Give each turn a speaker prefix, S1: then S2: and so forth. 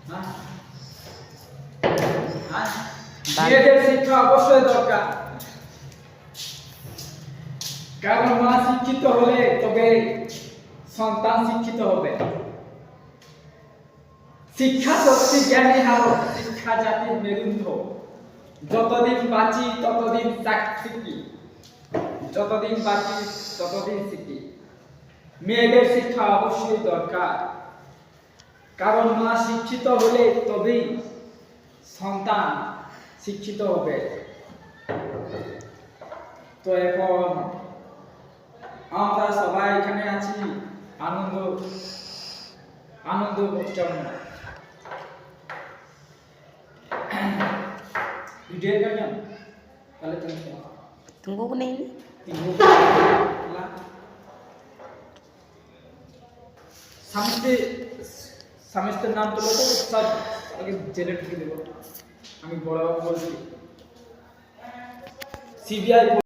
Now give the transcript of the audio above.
S1: হ্যাঁ হ্যাঁ মেয়েদের শিক্ষা অবশ্যই দরকার, কারণ মা শিক্ষিত হলে তবে সন্তান শিক্ষিত হবে। শিক্ষা শক্তি জ্ঞানী হার, শিক্ষা জাতির মেরুদণ্ড। যতদিন বাঁচি ততদিন শিখি, যতদিন বাঁচি ততদিন শিখি। মেয়েদের শিক্ষা অবশ্যই দরকার, কারণ মা শিক্ষিত হলে তবেই সন্তান শিক্ষিত হবে। তো এখন আমরা সবাই এখানে আছি আনন্দ আনন্দ উদযাপন। ভিডিও करना पहले
S2: तुमको को नहीं
S1: तुमको समझते नाम तो लो, तो सब आगे जेले ढुके देबो। আমি বড় বলছি সিবিআই